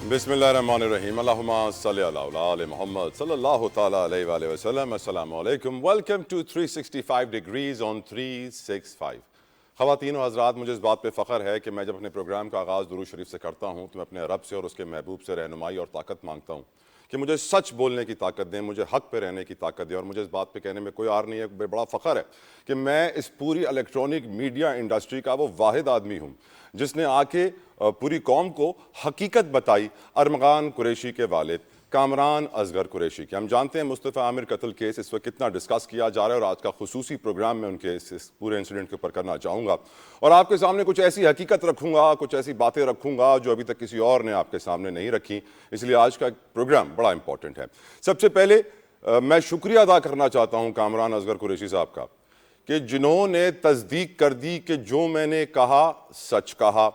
बिस्मिल्लाहिर्रहमानिर्रहीम अल्लाहुम्मा सल्लि अला आले मोहम्मद सल्लल्लाहु तआला अलैहि वसल्लम। अस्सलामु अलैकुम। Welcome to 365 degrees on 365। ख़वातीन और हज़रात, मुझे इस बात पे फ़ख्र है कि मैं जब अपने प्रोग्राम का आगाज़ दुरूद शरीफ से करता हूँ तो मैं अपने रब से और उसके महबूब से रहनुमाई और ताकत मांगता हूँ कि मुझे सच बोलने की ताकत दें, मुझे हक़ पे रहने की ताकत दें। और मुझे इस बात पे कहने में कोई आर नहीं है, बड़ा फ़ख्र है कि मैं इस पूरी इलेक्ट्रॉनिक मीडिया इंडस्ट्री का वो वाहिद आदमी हूँ जिसने आके पूरी कौम को हकीकत बताई अरमगान कुरैशी के वालिद कामरान असगर कुरैशी की। हम जानते हैं मुस्तफ़ा आमिर कत्ल केस इस वक्त कितना डिस्कस किया जा रहा है और आज का खुसूसी प्रोग्राम मैं उनके इस पूरे इंसिडेंट के ऊपर करना चाहूँगा और आपके सामने कुछ ऐसी हकीकत रखूँगा, कुछ ऐसी बातें रखूँगा जो अभी तक किसी और ने आपके सामने नहीं रखी। इसलिए आज का प्रोग्राम बड़ा इंपॉर्टेंट है। सबसे पहले मैं शुक्रिया अदा करना चाहता हूँ कामरान असगर कुरैशी साहब का कि जिन्होंने तस्दीक कर दी कि जो मैंने कहा सच कहा।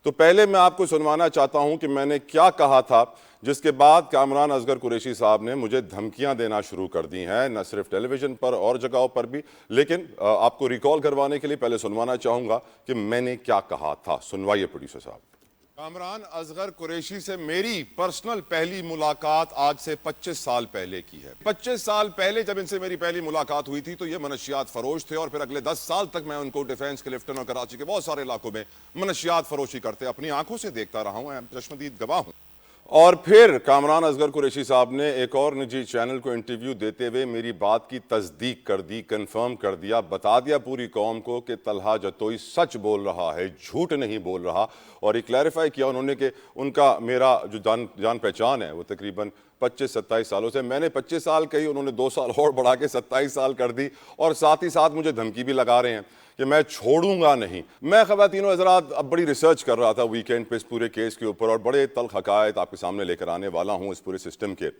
तो पहले मैं आपको सुनवाना चाहता हूं कि मैंने क्या कहा था, जिसके बाद कामरान असगर कुरैशी साहब ने मुझे धमकियां देना शुरू कर दी हैं, न सिर्फ टेलीविजन पर और जगहों पर भी। लेकिन आपको रिकॉल करवाने के लिए पहले सुनवाना चाहूंगा कि मैंने क्या कहा था। सुनवाइए प्रोड्यूसर साहब। कामरान असगर कुरैशी से मेरी पर्सनल पहली मुलाकात आज से 25 साल पहले की है। 25 साल पहले जब इनसे मेरी पहली मुलाकात हुई थी तो ये मनशियात फरोश थे और फिर अगले 10 साल तक मैं उनको डिफेंस क्लिफ्टन और कराची के बहुत सारे इलाकों में मनशियात फरोशी करते अपनी आंखों से देखता रहा हूं, चश्मदीद गवाह हूं। और फिर कामरान असगर कुरैशी साहब ने एक और निजी चैनल को इंटरव्यू देते हुए मेरी बात की तस्दीक कर दी, कंफर्म कर दिया, बता दिया पूरी कौम को कि तलहा जतोई सच बोल रहा है, झूठ नहीं बोल रहा। और ये क्लैरिफाई किया उन्होंने कि उनका मेरा जो जान पहचान है वो तकरीबन 25-27 सालों से, मैंने 25 साल कही, उन्होंने 2 साल और बढ़ा के 27 साल कर दी। और साथ ही साथ मुझे धमकी भी लगा रहे हैं कि मैं छोड़ूंगा नहीं। मैं ख़वातीनो हज़रात अब बड़ी रिसर्च कर रहा था वीकेंड पे इस पूरे केस के ऊपर और बड़े तल्ख़ हक़ाइक़ आपके सामने लेकर आने वाला हूँ इस पूरे सिस्टम के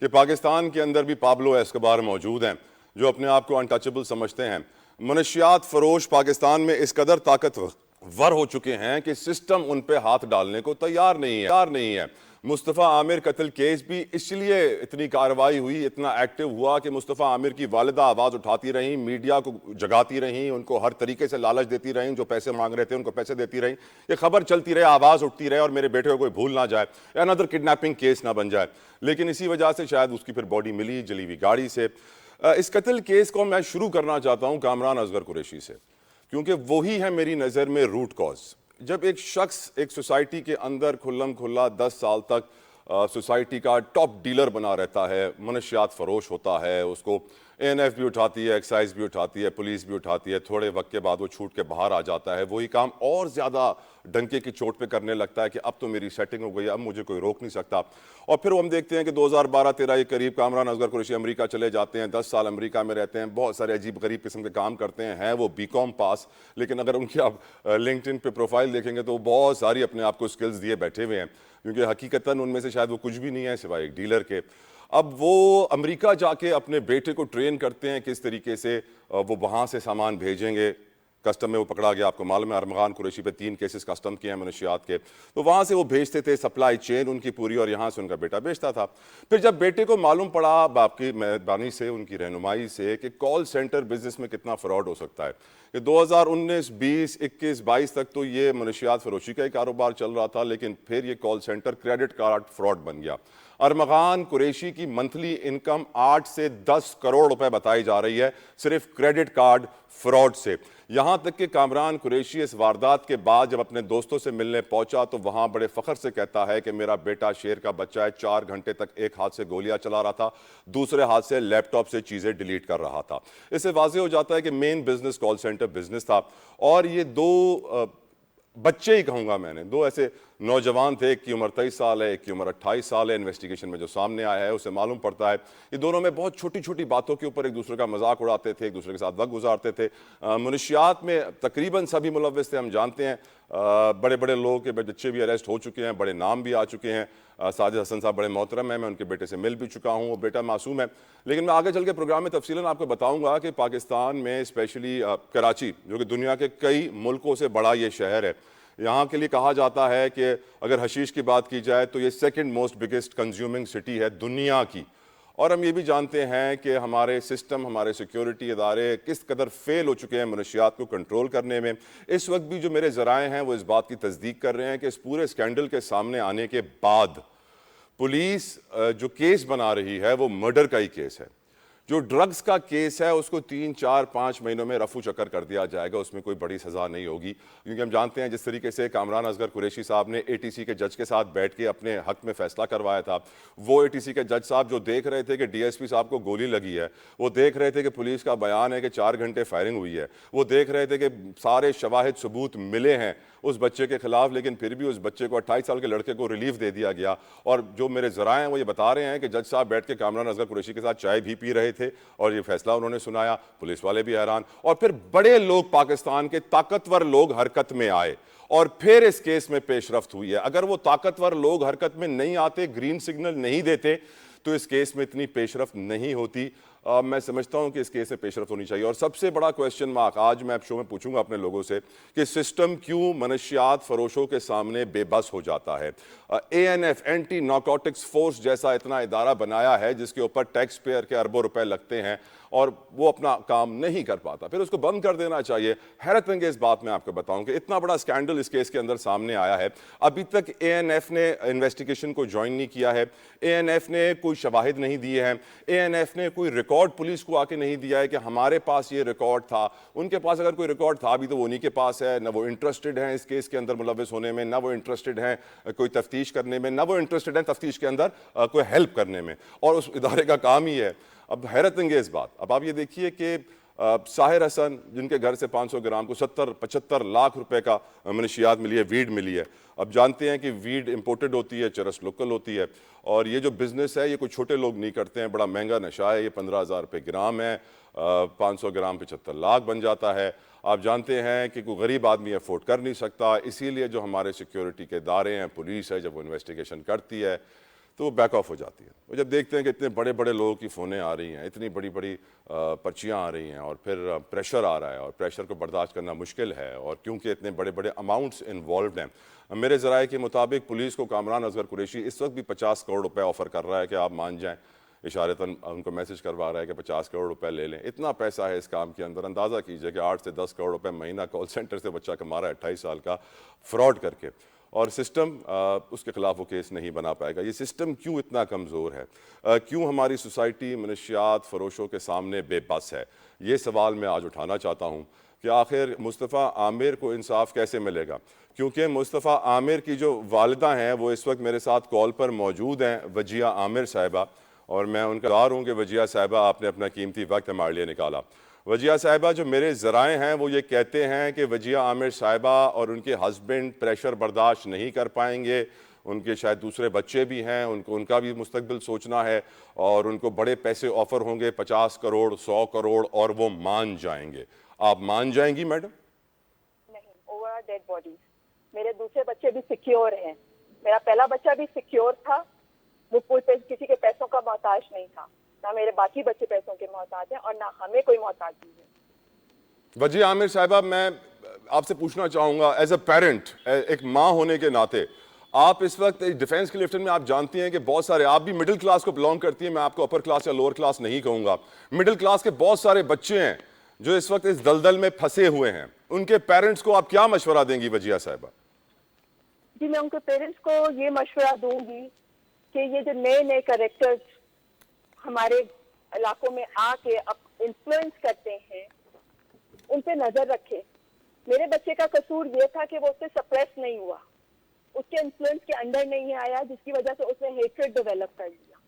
कि पाकिस्तान के अंदर भी पाब्लो एस्कोबार मौजूद हैं जो अपने आप को अनटचेबल समझते हैं। मनशियात फरोश पाकिस्तान में इस कदर ताकतवर हो चुके हैं कि सिस्टम उन पर हाथ डालने को तैयार नहीं है। मुस्तफ़ा आमिर कत्ल केस भी इसलिए इतनी कार्रवाई हुई, इतना एक्टिव हुआ कि मुस्तफ़ा आमिर की वालिदा आवाज़ उठाती रहीं, मीडिया को जगाती रहीं, उनको हर तरीके से लालच देती रहीं, जो पैसे मांग रहे थे उनको पैसे देती रहीं, ये खबर चलती रहे, आवाज़ उठती रहे और मेरे बेटे को कोई भूल ना जाए, अनदर किडनैपिंग केस ना बन जाए। लेकिन इसी वजह से शायद उसकी फिर बॉडी मिली जली हुई गाड़ी से। इस कत्ल केस को मैं शुरू करना चाहता हूँ कामरान असगर कुरैशी से, क्योंकि वही है मेरी नज़र में रूट कॉज। जब एक शख्स एक सोसाइटी के अंदर खुल्लम खुल्ला 10 साल तक सोसाइटी का टॉप डीलर बना रहता है, मनशियात फरोश होता है, उसको एएनएफ भी उठाती है, एक्साइज भी उठाती है, पुलिस भी उठाती है, थोड़े वक्त के बाद वो छूट के बाहर आ जाता है, वही काम और ज़्यादा डंके की चोट पे करने लगता है कि अब तो मेरी सेटिंग हो गई, अब मुझे कोई रोक नहीं सकता। और फिर हम देखते हैं कि 2012-13 के करीब कामरान असगर कुरैशी अमेरिका चले जाते हैं, 10 साल अमेरिका में रहते हैं, बहुत सारे अजीब गरीब किस्म के काम करते हैं वो बीकॉम पास, लेकिन अगर उनकी आप लिंक्डइन पे प्रोफाइल देखेंगे तो बहुत सारी अपने आप को स्किल्स दिए बैठे हुए हैं, क्योंकि हकीकतन उनमें से शायद वो कुछ भी नहीं है सिवाय एक डीलर के। अब वो अमेरिका जाके अपने बेटे को ट्रेन करते हैं किस तरीके से वो वहाँ से सामान भेजेंगे। कस्टम में वो पकड़ा गया, आपको मालूम है अरमगान कुरैशी पे 3 केसेस कस्टम किए हैं मनशियात के, तो वहाँ से वो भेजते थे, सप्लाई चेन उनकी पूरी, और यहाँ से उनका बेटा बेचता था। फिर जब बेटे को मालूम पड़ा बाप की मेहरबानी से, उनकी रहनुमाई से, कि कॉल सेंटर बिजनेस में कितना फ्रॉड हो सकता है, कि 2019, 20, 21, 22 तक तो ये मनशियात फरोशी का ही कारोबार चल रहा था, लेकिन फिर ये call centre credit card fraud बन गया। अरमगान कुरैशी की मंथली इनकम 8 से 10 करोड़ रुपए बताई जा रही है सिर्फ क्रेडिट कार्ड फ्रॉड से। यहां तक कि कामरान कुरैशी इस वारदात के बाद जब अपने दोस्तों से मिलने पहुंचा तो वहां बड़े फख्र से कहता है कि मेरा बेटा शेर का बच्चा है, 4 घंटे तक एक हाथ से गोलियां चला रहा था, दूसरे हाथ से लैपटॉप से चीजें डिलीट कर रहा था। इससे वाज़ेह हो जाता है कि main business call centre business था। और ये दो बच्चे ही कहूँगा मैंने, 2 ऐसे नौजवान थे, एक की उम्र 23 साल है, एक की उम्र 28 साल है। इन्वेस्टिगेशन में जो सामने आया है उससे मालूम पड़ता है ये दोनों में बहुत छोटी छोटी बातों के ऊपर एक दूसरे का मजाक उड़ाते थे, एक दूसरे के साथ वक्त गुजारते थे। मनशियात में तकरीबन सभी मुलव्वस थे, हम जानते हैं। बड़े बड़े लोगों के बच्चे भी अरेस्ट हो चुके हैं, बड़े नाम भी आ चुके हैं। साजिद हसन साहब बड़े मोहतरम हैं, मैं उनके बेटे से मिल भी चुका हूँ, वो बेटा मासूम है। लेकिन मैं आगे चल के प्रोग्राम में तफसीलन आपको बताऊँगा कि पाकिस्तान में स्पेशली कराची, जो कि दुनिया के कई मुल्कों से बड़ा ये शहर है, यहाँ के लिए कहा जाता है कि अगर हशीश की बात की जाए तो ये second most biggest consuming city है दुनिया की। और हम ये भी जानते हैं कि हमारे सिस्टम, हमारे सिक्योरिटी इदारे किस कदर फेल हो चुके हैं मनशियात को कंट्रोल करने में। इस वक्त भी जो मेरे ज़राए हैं वो इस बात की तस्दीक कर रहे हैं कि इस पूरे स्कैंडल के सामने आने के बाद पुलिस जो केस बना रही है वो मर्डर का ही केस है। जो ड्रग्स का केस है उसको 3, 4, 5 महीनों में रफू चक्कर कर दिया जाएगा, उसमें कोई बड़ी सज़ा नहीं होगी, क्योंकि हम जानते हैं जिस तरीके से कामरान असगर कुरैशी साहब ने एटीसी के जज के साथ बैठ के अपने हक में फैसला करवाया था। वो एटीसी के जज साहब जो देख रहे थे कि डीएसपी साहब को गोली लगी है, वो देख रहे थे कि पुलिस का बयान है कि 4 घंटे फायरिंग हुई है, वो देख रहे थे कि सारे शवाहिद सबूत मिले हैं उस बच्चे के खिलाफ, लेकिन फिर भी उस बच्चे को 28 साल के लड़के को रिलीफ दे दिया गया। और जो मेरे ज़राए हैं वो ये बता रहे हैं कि जज साहब बैठ के कामरान असगर कुरैशी के साथ चाय भी पी रहे थे और ये फैसला उन्होंने सुनाया। पुलिस वाले भी हैरान, और फिर बड़े लोग, पाकिस्तान के ताकतवर लोग हरकत में आए और फिर इस केस में पेशरफ्त हुई है। अगर वो ताकतवर लोग हरकत में नहीं आते, ग्रीन सिग्नल नहीं देते, तो इस केस में इतनी पेशरफ्त नहीं होती। मैं समझता हूं कि इस केस में पेशरफ्त होनी चाहिए। और सबसे बड़ा क्वेश्चन मार्क आज मैं शो में पूछूंगा अपने लोगों से कि सिस्टम क्यों मनशियात फरोशों के सामने बेबस हो जाता है। एएनएफ, एंटी नारकोटिक्स फोर्स जैसा इतना इदारा बनाया है जिसके ऊपर टैक्स पेयर के अरबों रुपए लगते हैं और वो अपना काम नहीं कर पाता, फिर उसको बंद कर देना चाहिए। हैरत अंगेज बात मैं आपको बताऊं कि इतना बड़ा स्कैंडल इस केस के अंदर सामने आया है, अभी तक एएनएफ ने इन्वेस्टिगेशन को ज्वाइन नहीं किया है, एएनएफ ने कोई शवाहिद नहीं दिए हैं, एएनएफ ने कोई रिकॉर्ड पुलिस को आके नहीं दिया है कि हमारे पास ये रिकॉर्ड था। उनके पास अगर कोई रिकॉर्ड था भी तो वो उन्हीं के पास है, ना वो इंटरेस्टेड हैं इस केस के अंदर मुलविस होने में, ना वो इंटरेस्टेड हैं कोई तफ्तीश करने में, ना वो इंटरेस्टेड हैं तफ्तीश के अंदर कोई हेल्प करने में, और उस इदारे का काम ही है। अब हैरत अंगेज बात, अब आप ये देखिए कि साहिर हसन जिनके घर से 500 ग्राम को 70-75 लाख रुपए का मनशियात मिली है, वीड मिली है। अब जानते हैं कि वीड इंपोर्टेड होती है, चरस लोकल होती है, और ये जो बिज़नेस है ये कोई छोटे लोग नहीं करते हैं, बड़ा महंगा नशा है। ये 15,000 रुपये ग्राम है, 500 ग्राम 75 लाख बन जाता है। आप जानते हैं कि कोई गरीब आदमी अफोर्ड कर नहीं सकता, इसीलिए जो हमारे सिक्योरिटी के इदारे हैं, पुलिस है, जब वो इन्वेस्टिगेशन करती है तो वो बैक ऑफ हो जाती है। वो जब देखते हैं कि इतने बड़े बड़े लोगों की फ़ोनें आ रही हैं, इतनी बड़ी बड़ी पर्चियाँ आ रही हैं, और फिर प्रेशर आ रहा है, और प्रेशर को बर्दाश्त करना मुश्किल है, और क्योंकि इतने बड़े बड़े अमाउंट्स इन्वॉल्व हैं। मेरे ज़राए के मुताबिक पुलिस को कामरान असगर कुरैशी इस वक्त भी 50 करोड़ रुपए ऑफ़र कर रहा है कि आप मान जाएँ, इशारतन उनको मैसेज करवा रहा है कि 50 करोड़ रुपए ले लें। इतना पैसा है इस काम के अंदर, अंदाज़ा कीजिए कि 8 से 10 करोड़ रुपए महीना कॉल सेंटर से बच्चा कमा रहा है 28 साल का फ्रॉड करके, और सिस्टम उसके खिलाफ वो केस नहीं बना पाएगा। ये सिस्टम क्यों इतना कमज़ोर है, क्यों हमारी सोसाइटी मनशियात फरोशों के सामने बेबस है, ये सवाल मैं आज उठाना चाहता हूँ कि आखिर मुस्तफ़ा आमिर को इंसाफ कैसे मिलेगा। क्योंकि मुस्तफ़ा आमिर की जो वालिदा हैं वो इस वक्त मेरे साथ कॉल पर मौजूद हैं, वजिया आमिर साहिबा, और मैं उनका दार हूँ कि वजिया साहिबा आपने अपना कीमती वक्त हमारे लिए निकाला। वजिया साहिबा, जो मेरे ज़राए हैं वो ये कहते हैं कि वजिया आमिर साहिबा और उनके हस्बैंड प्रेशर बर्दाश्त नहीं कर पाएंगे, उनके शायद दूसरे बच्चे भी हैं, उनका भी मुस्तकबिल सोचना है, और उनको बड़े पैसे ऑफ़र होंगे, 50 करोड़ 100 करोड़, और वो मान जाएंगे। आप मान जाएंगी मैडम? नहीं, ओवर डेड बॉडीज। मेरे दूसरे बच्चे भी सिक्योर हैं, मेरा पहला बच्चा भी सिक्योर था, वो किसी के पैसों का मोहताज नहीं था, ना मेरे बाकी बच्चे पैसों के मोहताज हैं और ना हमें कोई मोहताजी है। वजिया आमिर साहिबा, मैं आपसे पूछना चाहूँगा एज अ पेरेंट, एक माँ होने के नाते, आप इस वक्त डिफेंस के लिफ्टन में आप जानती हैं कि बहुत सारे, आप भी मिडिल क्लास को बिलोंग करती हैं, मैं आपको अपर क्लास या लोअर क्लास नहीं कहूँगा, मिडिल क्लास के बहुत सारे बच्चे हैं जो इस वक्त इस दलदल में फंसे हुए हैं, उनके पेरेंट्स को आप क्या मशवरा देंगी वजिया साहिबा? जी, मैं उनके पेरेंट्स को ये मशवरा दूंगी कि ये जो नए नए कैरेक्टर्स हमारे इलाकों में आके अब इन्फ्लुएंस करते हैं, उन पे नजर रखे। मेरे बच्चे का कसूर ये था कि वो उससे सप्रेस नहीं हुआ, उसके इन्फ्लुएंस के अंदर नहीं आया, जिसकी वजह से उसने हेट्रेड डेवलप कर लिया।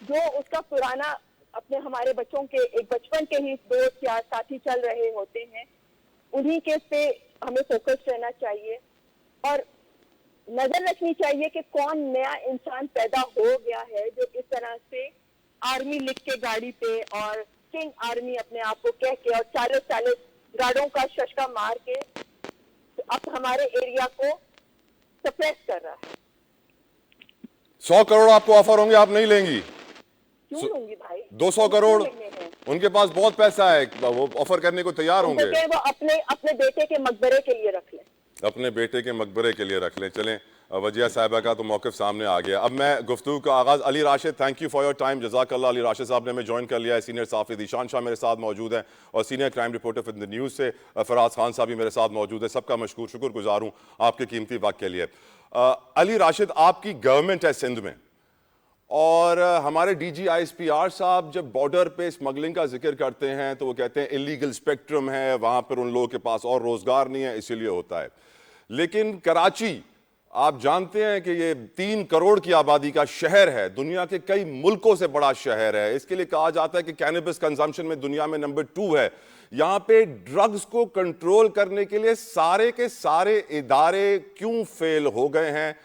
जो उसका पुराना अपने हमारे बच्चों के एक बचपन के ही दोस्त या साथी चल रहे होते हैं, उन्हीं के पे हमें फोकस रहना चाहिए और नजर रखनी चाहिए कि कौन नया इंसान पैदा हो गया है जो इस तरह से आर्मी लिख के गाड़ी पे और किंग आर्मी अपने आप को कह के और 40 गार्डों का शशका मार के तो अब हमारे एरिया को सप्रेस कर रहा है। 100 करोड़ आपको ऑफर होंगे, आप नहीं लेंगी? क्यों लूंगी भाई? 200 करोड़ उनके पास बहुत पैसा है, वो ऑफर करने को तैयार होंगे। वो अपने बेटे के मकबरे के लिए रख लें, अपने बेटे के मकबरे के लिए रख लें। चलें, वजिया साहिबा का तो मौक़िफ़ सामने आ गया। अब मैं गुफ्तगू का आगाज़, Ali Rashid, thank you for your time, जज़ाकल्लाह। अली राशिद साहब ने हमें ज्वाइन कर लिया है, सीनियर साफ़ी ईशान शाह मेरे साथ मौजूद हैं, और senior crime reporter for the news से फराज खान साहब भी मेरे साथ मौजूद है। सबका मशकूर शुक्रगुजार हूँ आपके कीमती वक्त के लिए। अली राशिद, आपकी गवर्नमेंट है सिंध में, और हमारे डीजी आईएसपीआर साहब जब बॉर्डर पे स्मगलिंग का जिक्र करते हैं तो वो कहते हैं इलीगल स्पेक्ट्रम है, वहाँ पर उन लोगों के पास और रोज़गार नहीं है, इसीलिए होता है। लेकिन कराची, आप जानते हैं कि ये 3 करोड़ की आबादी का शहर है, दुनिया के कई मुल्कों से बड़ा शहर है। इसके लिए कहा जाता है कि कैनबिस कंजम्पशन में दुनिया में नंबर 2 है। यहाँ पे ड्रग्स को कंट्रोल करने के लिए सारे के सारे इदारे क्यों फेल हो गए हैं?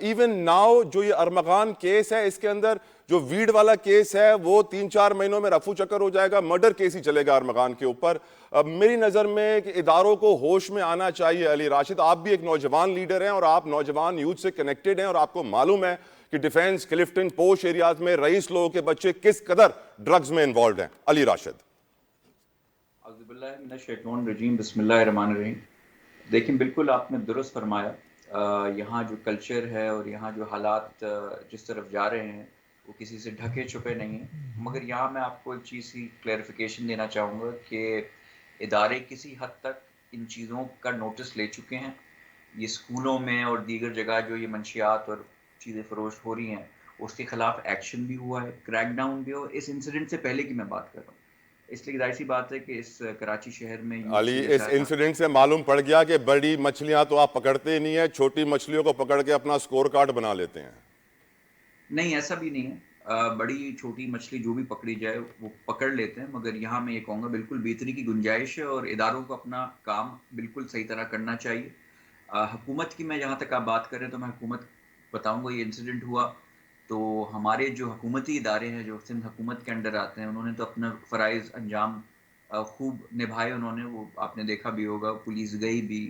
इवन नाउ जो ये अरमगान केस है, इसके अंदर जो वीड वाला केस है वो 3-4 महीनों में रफू चक्कर हो जाएगा, मर्डर केस ही चलेगा अरमगान के ऊपर। मेरी नज़र में कि इदारों को होश में आना चाहिए। अली राशिद, आप भी एक नौजवान लीडर हैं और आप नौजवान यूथ से कनेक्टेड हैं और आपको मालूम है कि डिफेंस, क्लिफ्टन, पोश एरियाज में रईस लोगों के बच्चे किस कदर ड्रग्स में इन्वॉल्व हैं। अली राशिद। बिस्मिल्लाहिर्रहमानिर्रहीम। देखिए, बिल्कुल आपने दुरुस्त फरमाया। यहाँ जो कल्चर है और यहाँ जो हालात जिस तरफ जा रहे हैं वो किसी से ढके छुपे नहीं हैं। मगर यहाँ मैं आपको एक चीज़ की क्लैरिफिकेशन देना चाहूँगा कि इदारे किसी हद तक इन चीज़ों का नोटिस ले चुके हैं। ये स्कूलों में और दीगर जगह जो ये मंशियात और चीज़ें फरोश हो रही हैं उसके ख़िलाफ़ एक्शन भी हुआ है, क्रैकडाउन भी हुआ। इस इंसिडेंट से पहले की मैं बात कर रहा हूँ, इसलिए जाहिर सी बात है कि इस कराची शहर में अली, इस इंसिडेंट से मालूम पड़ गया कि बड़ी मछलियां तो आप पकड़ते ही नहीं है, छोटी मछलियों को पकड़ के अपना स्कोर कार्ड बना लेते हैं। नहीं, ऐसा भी नहीं है। बड़ी छोटी मछली जो भी पकड़ी जाए वो पकड़ लेते हैं, मगर यहाँ मैं ये कहूँगा बिल्कुल बेहतरी की गुंजाइश है और इदारों को अपना काम बिल्कुल सही तरह करना चाहिए। हुकूमत की मैं जहाँ तक आप बात करें तो मैं हुकूमत बताऊँगा। ये इंसिडेंट हुआ तो हमारे जो हुकूमती इदारे हैं जो सिंध हुकूमत के अंडर आते हैं उन्होंने तो अपना फ़राइज़ अंजाम खूब निभाए उन्होंने। वो आपने देखा भी होगा, पुलिस गई भी,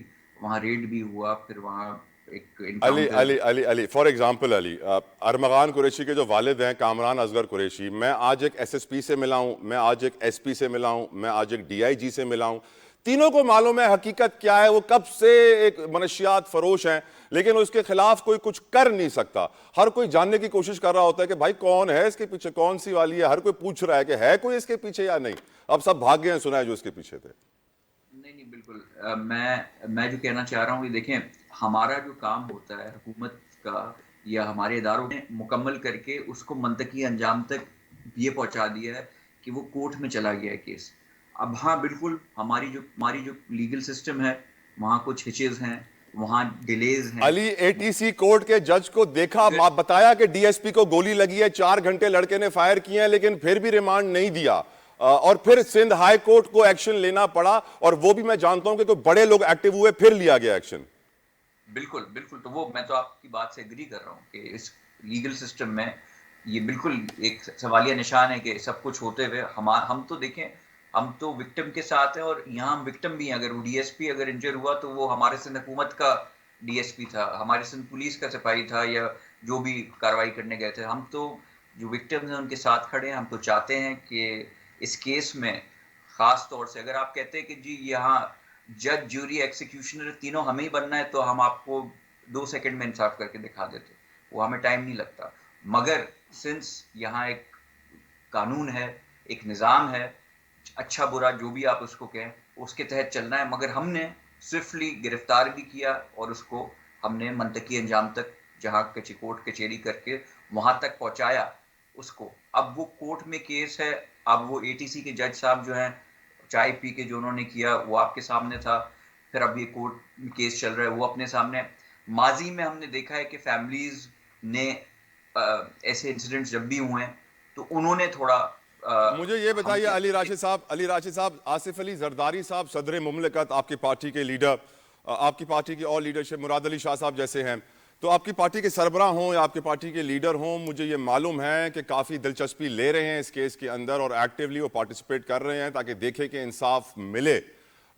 वहाँ रेड भी हुआ, फिर वहाँ एक Ali encounter. Ali Ali Ali for example Ali, Armaghan Qureshi के जो वालिद हैं कामरान असगर कुरैशी, मैं आज एक एसएसपी से मिला हूं, मैं आज एक एसपी से मिला हूं, मैं आज एक डीआईजी से मिला हूं। तीनों को मालूम है हकीकत क्या है, वो कब से एक मनशियात फरोश हैं, लेकिन उसके खिलाफ कोई कुछ कर नहीं सकता। हर कोई जानने की कोशिश कर रहा होता है कि भाई कौन है इसके पीछे, कौन सी वाली है, हर कोई पूछ रहा है कि है कोई इसके पीछे या नहीं। अब सब भाग गए हैं, सुना है जो इसके पीछे थे। नहीं, बिल्कुल। मैं जो कहना चाह रहा हूँ, ये देखें, हमारा जो काम होता है हुकूमत का या हमारे इदारों ने मुकम्मल करके उसको मंतकी अंजाम तक ये पहुंचा दिया है कि वो कोर्ट में चला गया है केस। अब हाँ, बिल्कुल हमारी जो लीगल सिस्टम है वहाँ कुछ हिचेज हैं, वहाँ डिलेज हैं। अली, एटीसी कोर्ट के जज को देखा, बताया कि डीएसपी को गोली लगी है, 4 घंटे लड़के ने फायर किए हैं, लेकिन फिर भी रिमांड नहीं दिया। और फिर सिंध हाई कोर्ट को एक्शन लेना पड़ा, और वो भी मैं जानता हूं कि कोई बड़े लोग एक्टिव हुए, फिर लिया गया एक्शन। बिल्कुल बिल्कुल, तो वो मैं तो आपकी बात से एग्री कर रहा हूँ कि इस लीगल सिस्टम में ये बिल्कुल एक सवालिया निशान है कि सब कुछ होते हुए हम तो देखें, हम तो विक्टिम के साथ हैं और यहाँ हम विक्टिम भी हैं। अगर वो डीएसपी अगर इंजर हुआ तो वो हमारे सिंध हुकूमत का डीएसपी था, हमारे सिंध पुलिस का सिपाही था, या जो भी कार्रवाई करने गए थे। हम तो जो विक्टिम्स हैं उनके साथ खड़े हैं। हम तो चाहते हैं कि इस केस में ख़ास तौर से अगर आप कहते हैं कि जी यहाँ जज, जूरी, एक्सिक्यूशनर तीनों हमें ही बनना है, तो हम आपको 2 सेकंड में इंसाफ करके दिखा देते, वो हमें टाइम नहीं लगता। मगर सिंस यहाँ एक कानून है, एक निज़ाम है, अच्छा बुरा जो भी आप उसको कहें, उसके तहत चलना है। मगर हमने स्विफ्टली गिरफ्तार भी किया और उसको हमने मंतकी अंजाम तक, जहाँ कोर्ट कचहरी करके वहाँ तक पहुँचाया उसको। अब वो कोर्ट में केस है, अब वो एटीसी के जज साहब जो हैं, चाय पी के जो उन्होंने किया वो आपके सामने था, फिर अब ये कोर्ट में केस चल रहा है वो अपने सामने। माजी में हमने देखा है कि फैमिलीज ने ऐसे इंसिडेंट्स जब भी हुए हैं तो उन्होंने थोड़ा मुझे ये बताइए अली राशिद साहब, आसिफ अली जरदारी साहब सदर मुमलिकत, आपकी पार्टी के लीडर, आपकी पार्टी की और लीडरशिप मुराद अली शाह साहब जैसे हैं, तो आपकी पार्टी के सरबराह हों या आपकी पार्टी के लीडर हों, मुझे ये मालूम है कि काफ़ी दिलचस्पी ले रहे हैं इस केस के अंदर और एक्टिवली वो पार्टिसिपेट कर रहे हैं ताकि देखें कि इंसाफ मिले।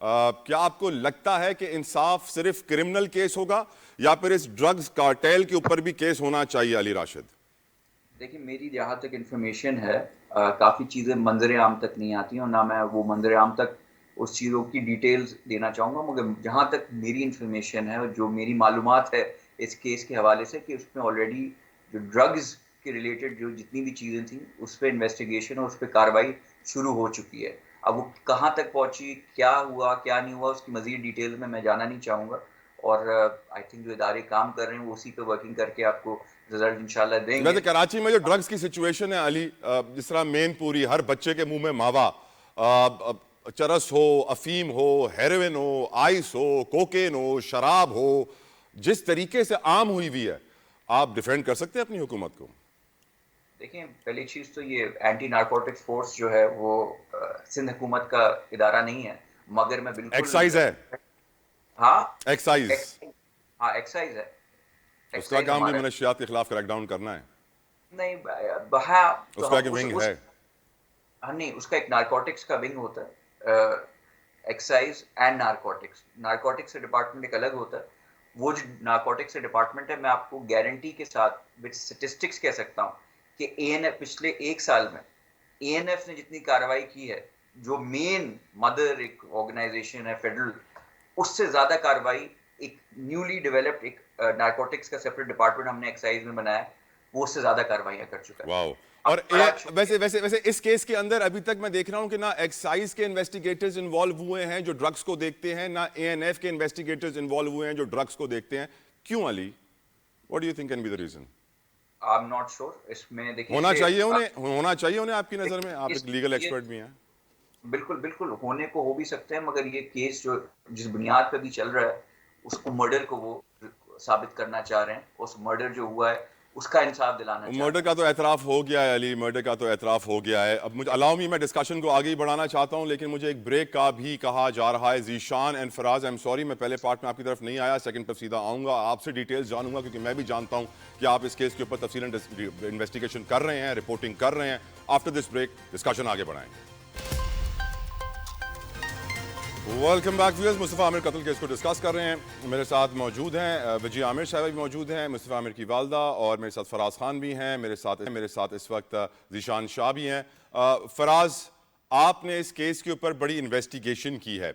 क्या आपको लगता है कि इंसाफ सिर्फ क्रिमिनल केस होगा या फिर इस ड्रग्स कार्टेल के ऊपर भी केस होना चाहिए? अली राशिद, देखिए, मेरी जहाँ तक इन्फॉर्मेशन है, काफ़ी चीज़ें मंजर आम तक नहीं आती हैं और ना मैं वो मंजर आम तक उस चीज़ों की डिटेल्स देना चाहूँगा। मगर जहाँ तक मेरी इन्फॉर्मेशन है और जो मेरी मालूमात है इस केस के हवाले से, कि उसमें ऑलरेडी जो ड्रग्स के रिलेटेड जो जितनी भी चीज़ें थी उस पर इन्वेस्टिगेशन और उस पर कार्रवाई शुरू हो चुकी है। अब वो कहाँ तक पहुँची, क्या हुआ क्या नहीं हुआ, उसकी मज़ीद डिटेल में मैं जाना नहीं चाहूँगा। और आई थिंक जो इदारे काम कर रहे हैं वो उसी पे वर्किंग करके आपको रिजल्ट इंशाल्लाह देंगे। वैसे कराची में जो ड्रग्स की सिचुएशन है अली, जिस तरह मेनपुरी, हर बच्चे के मुंह में मावा, चरस हो, अफीम हो, हेरोइन हो, आइस हो, कोकेन हो, शराब हो, जिस तरीके से आम हुई हुई है, आप डिफेंड कर सकते हैं अपनी हुकूमत को? देखिए, पहली चीज तो ये एंटी नारकोटिक्स फोर्स जो है वो सिंध हुकूमत का इदारा नहीं है, मगर मैं बिल्कुल एक्साइज है। हाँ एक्साइज। हाँ एक्साइज है। उसका एक्साइज काम भी हमारा मनशियात के खिलाफ क्रैकडाउन करना है। नहीं हाँ तो उसका हम एक विंग है। हाँ नहीं, उसका एक नारकोटिक्स का विंग होता है, एक्साइज एंड नारकोटिक्स। नारकोटिक्स से डिपार्टमेंट एक अलग होता है। वो जो नारकोटिक्स से डिपार्टमेंट है, मैं आपको गारंटी के साथ विद स्टेटिस्टिक्स कह सकता हूँ कि एएनएफ पिछले 1 साल में एएनएफ ने जितनी कार्रवाई की है, जो मेन मदर एक ऑर्गेनाइजेशन है फेडरल, उससे ज्यादा कार्रवाई एक न्यूली डेवलप्ड एक नारकोटिक्स का सेपरेट डिपार्टमेंट हमने एक्साइज में बनाया, वो उससे ज्यादा कार्रवाइयां कर चुका है। वाओ। और वैसे वैसे वैसे इस केस के अंदर अभी तक मैं देख रहा हूं कि ना एक्साइज के इन्वेस्टिगेटर्स इन्वॉल्व हुए हैं जो ड्रग्स को देखते हैं, ना एएनएफ के इन्वेस्टिगेटर्स इन्वॉल्व हुए हैं जो ड्रग्स को देखते हैं। क्यों Ali? What do you think can be the reason? I am not sure. इसमें देखिए होना चाहिए उन्हें आपकी नजर में? आप एक लीगल एक्सपर्ट भी हैं। बिल्कुल बिल्कुल होने को हो भी सकते हैं, मगर ये केस जो जिस बुनियाद पे भी चल रहा है, उसको मर्डर को वो साबित करना चाह रहे हैं। उस मर्डर जो हुआ है उसका इंसाफ दिलाना चाह रहे हैं। मर्डर का तो एतराफ हो गया है अली, मर्डर का तो एतराफ हो गया है। अब मुझे अलाउ मी, मैं डिस्कशन को आगे ही बढ़ाना चाहता हूं, लेकिन मुझे एक ब्रेक का भी कहा जा रहा है। Zeeshan and Faraz, I am sorry, मैं पहले पार्ट में आपकी तरफ नहीं आया, सेकंड पर सीधा आऊंगा, आपसे डिटेल्स जानूंगा, क्योंकि मैं भी जानता हूं कि आप इस केस के ऊपर तफसीलन इन्वेस्टिगेशन कर रहे हैं, रिपोर्टिंग कर रहे हैं। आफ्टर दिस ब्रेक डिस्कशन आगे बढ़ाएंगे। Welcome back viewers, Mustafa Aamir कत्ल केस को डिस्कस कर रहे हैं। मेरे साथ मौजूद हैं विजय आमिर साहब भी मौजूद हैं, मुस्तफ़ा आमिर की वालदा, और मेरे साथ फराज खान भी हैं, मेरे साथ इस वक्त जीशान शाह भी हैं। फराज, आपने इस केस के ऊपर बड़ी इन्वेस्टिगेशन की है।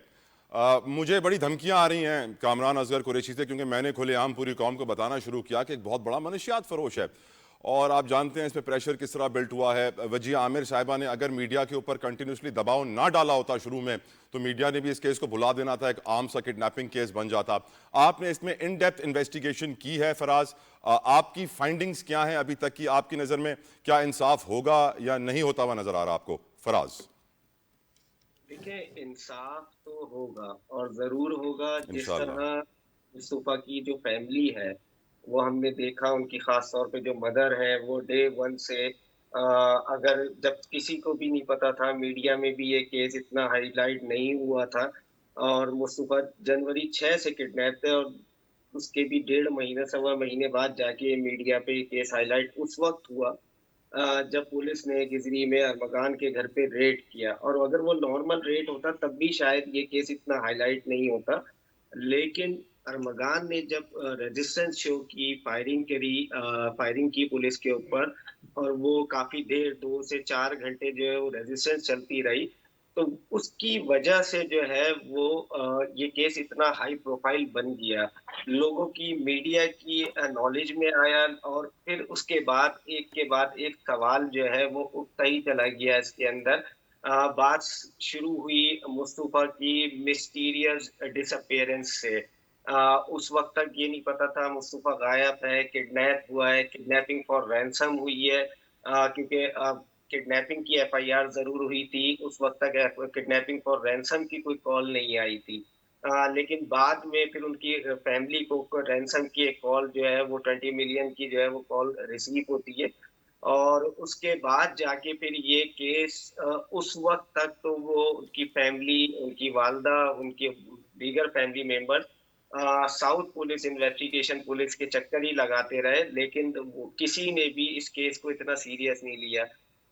मुझे बड़ी धमकियां आ रही हैं कामरान असगर कुरैशी से, क्योंकि मैंने खुलेआम पूरी कौम को बताना शुरू किया कि एक बहुत बड़ा मनशियात फरोश है, और आप जानते हैं इस पर प्रेशर किस तरह बिल्ट हुआ है। वजिया आमिर साहिबा ने अगर मीडिया के ऊपर कंटिन्यूसली दबाव ना डाला होता शुरू में, तो मीडिया ने भी इस केस को भुला देना था, एक आम सा किडनैपिंग केस बन जाता। आपने इसमें इन डेप्थ इन्वेस्टिगेशन की है फराज, आपकी फाइंडिंग्स क्या हैं अभी तक की? आपकी नज़र में क्या इंसाफ होगा या नहीं होता हुआ नजर आ रहा आपको फराज? देखिए, इंसाफ तो होगा और जरूर होगा। जिस इंशाल्लाह। तरह मुस्तफा की जो फैमिली है, वो हमने देखा, उनकी खास तौर पे जो मदर है, वो डे वन से अगर जब किसी को भी नहीं पता था, मीडिया में भी ये केस इतना हाईलाइट नहीं हुआ था, और मुस्तफा जनवरी 6 से किडनैप थे, और उसके भी 1.5 महीने 1.25 महीने बाद जाके मीडिया पे केस हाईलाइट उस वक्त हुआ जब पुलिस ने गिजरी में अरमगान के घर पे रेड किया। और अगर वो नॉर्मल रेड होता तब भी शायद ये केस इतना हाईलाइट नहीं होता। लेकिन अरमगान ने जब रेजिस्टेंस शो की, फायरिंग की पुलिस के ऊपर, और वो काफी देर 2 से 4 घंटे जो है वो रेजिस्टेंस चलती रही, तो उसकी वजह से जो है वो ये केस इतना हाई प्रोफाइल बन गया, लोगों की, मीडिया की नॉलेज में आया, और फिर उसके बाद एक सवाल जो है वो उठता ही चला गया इसके अंदर। बात शुरू हुई मुस्तफा की मिस्टीरियस डिसअपीयरेंस से। उस वक्त तक ये नहीं पता था मुस्तफा गायब है, किडनैप हुआ है, किडनैपिंग फॉर रैंसम हुई है, क्योंकि किडनैपिंग की एफआईआर जरूर हुई थी, उस वक्त तक किडनैपिंग फॉर रैंसम की कोई कॉल नहीं आई थी। लेकिन बाद में फिर उनकी फैमिली को रैंसम की एक कॉल जो है वो 20 मिलियन की जो है वो कॉल रिसीव होती है, और उसके बाद जाके फिर ये केस उस वक्त तक तो वो उनकी फैमिली, उनकी वालदा, उनके दीगर family member south police investigation police के चक्कर ही लगाते रहे, लेकिन किसी ने भी इस केस को इतना सीरियस नहीं लिया।